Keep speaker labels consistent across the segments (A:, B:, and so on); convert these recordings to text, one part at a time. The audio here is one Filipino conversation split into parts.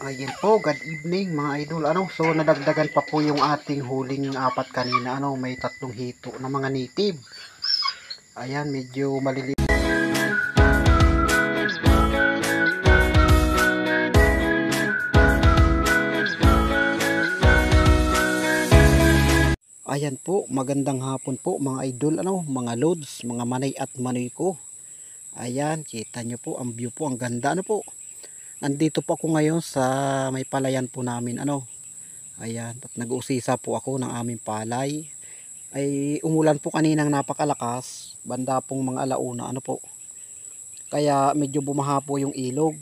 A: Ayan po, good evening mga idol. So nadagdagan pa po yung ating huling apat kanina. May tatlong hito na mga native. Ayan, medyo maliliit. Ayan po, magandang hapon po mga idol, mga loads, mga manay at manoy ko. Ayan, kita nyo po, ang view po, ang ganda po. Nandito po ako ngayon sa may palayan po namin, Ayan, at nag-uusisa po ako ng aming palay. Ay umulan po kaninang napakalakas, banda pong mga alauna, po. Kaya medyo bumaha po yung ilog.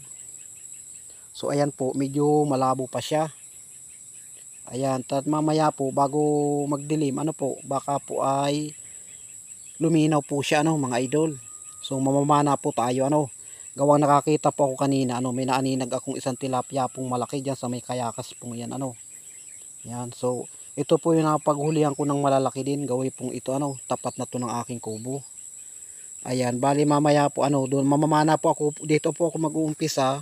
A: So ayan po, medyo malabo pa siya. Ayan, at mamaya po bago magdilim, po, baka po ay luminaw po siya, mga idol. So mamamana po tayo, Gawang nakakita po ako kanina, may naaninag akong isang tilapia pong malaki diyan sa may kayakas pong yan, Yan, so ito po yung napaghulihan ko ng malalaki din, gawin pong ito, tapat na to ng aking kubo. Ayan, bali mamaya po, doon mamamana po ako, dito po ako mag-uumpisa.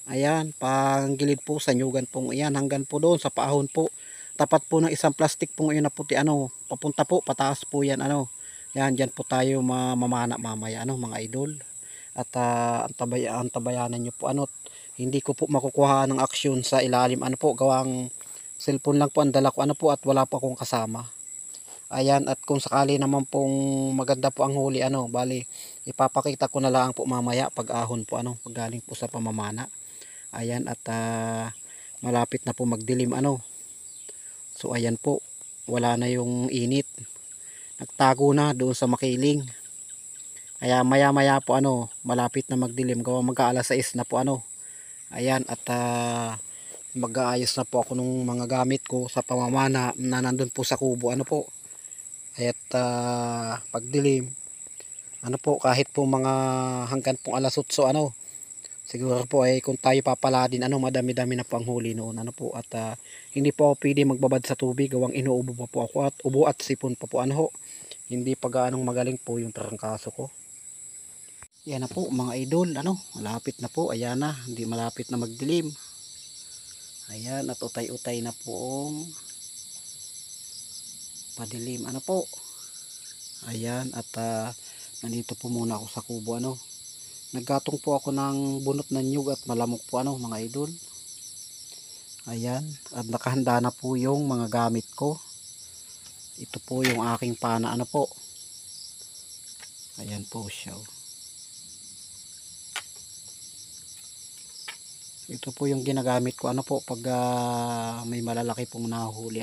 A: Ayan, panggilid po sa nyugan pong iyan, hanggang po doon sa paahon po. Tapat po ng isang plastic pong iyon na puti, papunta po, pataas po yan, Yan, dyan po tayo mamamana mamaya, mga idol. At antabayanan nyo po, hindi ko po makukuha ng aksyon sa ilalim, po, gawang cellphone lang po ang dala ko, po, at wala po akong kasama. Ayan, at kung sakali naman pong maganda po ang huli, bali ipapakita ko na lang po mamaya pag ahon po, pag galing po sa pamamana. Ayan, at malapit na po magdilim, So ayan po, wala na yung init, nagtago na doon sa makiling. Kaya maya maya po, malapit na magdilim, gawa mag-aalas 6 na po, Ayan, at mag-aayos na po ako ng mga gamit ko sa pamamana na nandun po sa kubo, po. At pagdilim, po, kahit po mga hanggang pong alas 8, siguro po ay kung tayo papala din, madami-dami na po ang huli noon, po. At hindi po ako pwede magbabad sa tubig, gawang inuubo pa po ako, at ubo at sipon pa po, hindi pa gaanong magaling po yung trangkaso ko. Yan na po mga idol, malapit na po, ayan na, hindi malapit na magdilim. Ayan, at utay-utay na po padilim, po. Ayan, at nandito po muna ako sa kubo, naggatong po ako ng bunot ng nyug at malamok po, mga idol. Ayan, at nakahanda na po yung mga gamit ko. Ito po yung aking pana, po. Ayan po siya. Ito po yung ginagamit ko, po, pag may malalaki pong nahuli,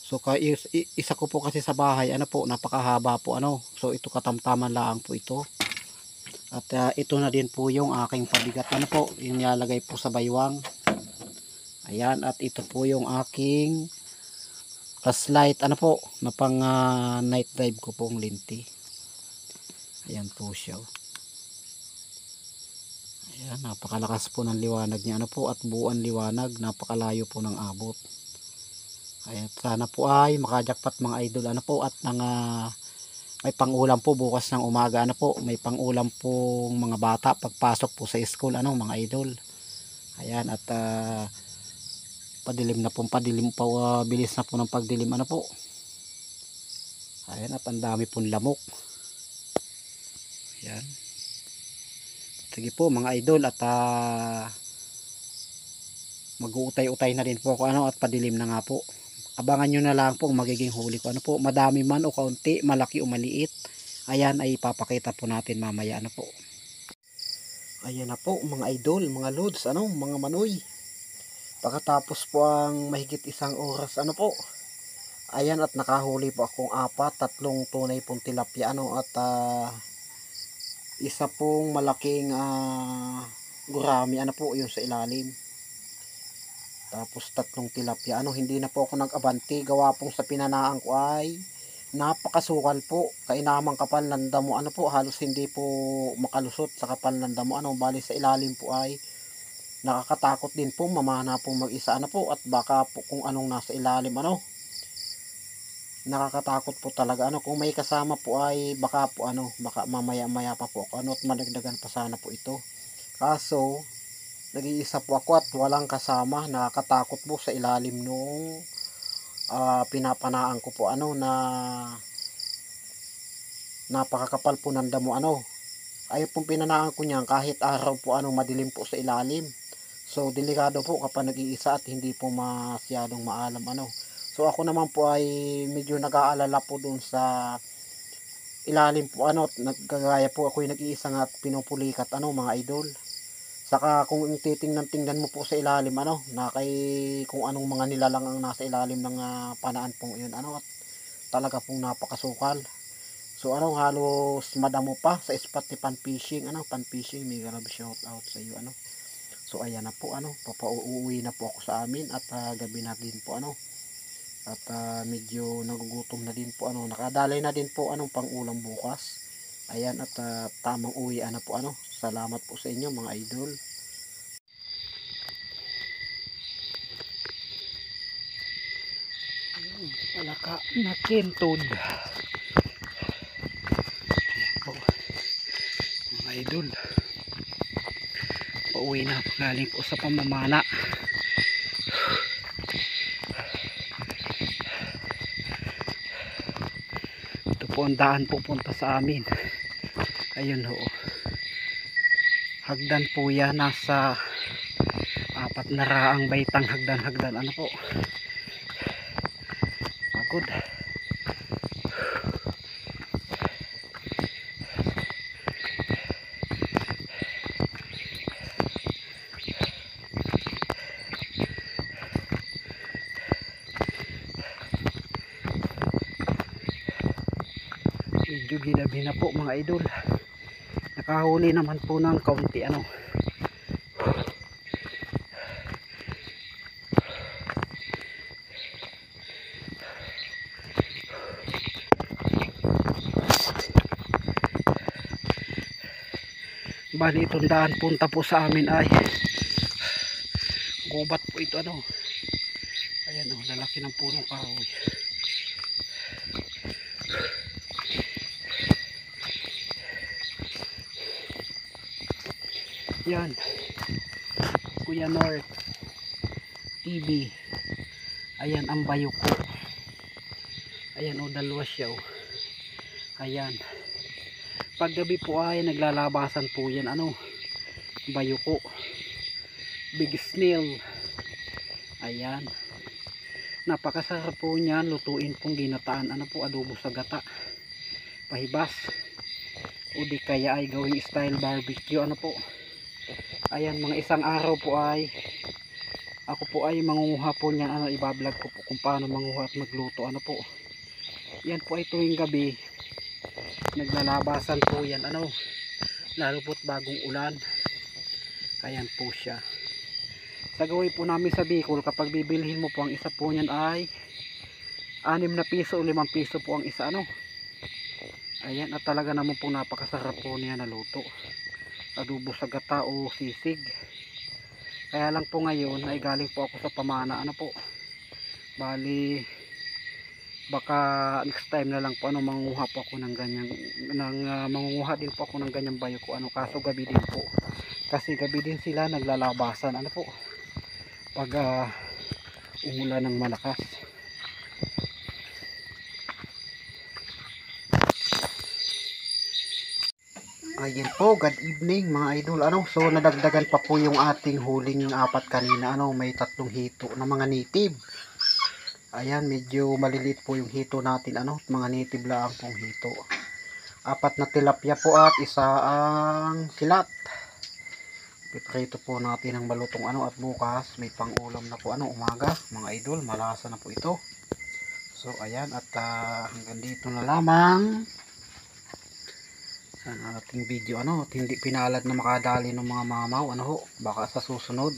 A: So isa ko po kasi sa bahay, po, napakahaba po, So ito katamtaman lang po ito. At ito na din po yung aking pabigat, po, yung nilalagay po sa baywang. Ayan, at ito po yung aking flashlight, po, na pang night dive ko pong linti. Ayan po siya. Ayan, napakalakas po ng liwanag niya, po, at buuan liwanag, napakalayo po ng abot. Ayan, sana po ay makajakpat mga idol, po, at may pangulam po bukas ng umaga, po, may pangulam po mga bata pagpasok po sa school, mga idol. Ayan, at padilim na po, bilis na po ng pagdilim, po. Ayan, at ang dami pong lamok. Ayan. Sige po mga idol, at mag-uutay-utay na din po ako, at padilim na nga po. Abangan nyo na lang po ang magiging huli ko, po, madami man o kaunti, malaki o maliit. Ayan, ay ipapakita po natin mamaya, po. Ayan na po mga idol, mga loads, mga manoy. Pagkatapos po ang mahigit isang oras, po. Ayan, at nakahuli po akong tatlong tunay pong tilapia, at isa pong malaking gurami, po, yung sa ilalim. Tapos tatlong tilapia, hindi na po ako nag-abante, gawa pong sa pinanaan ko ay napakasukal po, kainamang kapal ng damo, po, halos hindi po makalusot sa kapal ng damo, bali sa ilalim po ay nakakatakot din po, mamana po mag-isa, po, at baka po kung anong nasa ilalim, nakakatakot po talaga, kung may kasama po ay baka mamaya maya pa po ako, at madagdagan pa sana po ito. Kaso Nag-iisa po ako at walang kasama. Nakakatakot po sa ilalim nung pinapanaan ko po ano na napakakapal po ng damo ano. Ayaw pong pinanaan ko niyan kahit araw po ano madilim po sa ilalim. So delikado po kapag nag-iisa at hindi po masyadong maalam ano. So ako naman po ay medyo nag-aalala po dun sa ilalim po ano, nagkagaya po ako yung nag-iisang at pinupulikat ano mga idol. Saka kung titingnan-tingnan mo po sa ilalim ano, na kay kung anong mga nilalang ang nasa ilalim ng panaan pong yun ano, at talaga pong napakasukal. So ano, halos madamo pa sa spot ni Pan Fishing ano, Pan Fishing, may grabe shout out sa iyo ano. So ayan na po ano, papauwi na po ako sa amin at gabi na din po ano. At medyo nagugutom na din po ano, nakadalay na din po anong pang-ulam bukas. Ayan at tamang uwi na po ano. Salamat po sa inyo mga idol. Palaka na kintod. Ayan po mga idol. Pauwi na galing po sa pamamana. Ito po ang daan pupunta sa amin. Ayun ho. Hagdan po yan, nasa 4 na raang baitang hagdan ano po. Pagod. Medyo ginabi na po mga idol. Nakahuli naman po ng kaunti ano. Bali itong daan punta po sa amin ay gubat po ito ano. Ayan o, lalaki ng punong kahoy. Yan, Kuya North TV. Ayan ang bayuko. Ayan o, dalawa siya o. Ayan, paggabi po ay naglalabasan po yan ano, bayuko, big snail. Ayan, napakasarap po niyan, lutuin pong ginataan ano po, adobo sa gata, pahibas, o di kaya ay gawing style barbecue ano po. Ayan, mga isang araw po ay ako po ay mangunguha po niyan ano, ibablog ko po kung paano manguha at magluto ano po. Yan po ay tuwing gabi naglalabasan po yan ano, lalo po't bagong ulan. Ayan po siya. Sa gawin po namin sa Bicol, kapag bibilhin mo po ang isa po niyan ay 6 na piso o 5 piso po ang isa ano. Ayan, at talaga naman po napakasarap po niya na luto, adobo sa gata o sisig. Kaya lang po ngayon ay galing po ako sa pamana ano po. Bali baka next time na lang po ano, mangunguha po ako ng ganyan mangunguha din po ako ng ganyang bayo ko ano, kaso gabi din po. Kasi gabi din sila naglalabasan ano po. Pag umulan ng malakas. Ayan po, good evening mga idol ano. So nadagdagan pa po yung ating huling 4 kanina ano, may 3 hito na mga native. Ayan, medyo maliliit po yung hito natin ano, mga native lang pong hito. 4 na tilapia po at isa ang silat. Piprito po natin ang balutong ano, at bukas may pang-ulam na po ano, umaga mga idol, malasa na po ito. So ayan, at hanggang dito na lamang ang ating video ano, at hindi pinalad na makadali ng mga mamaw ano ho, baka sa susunod.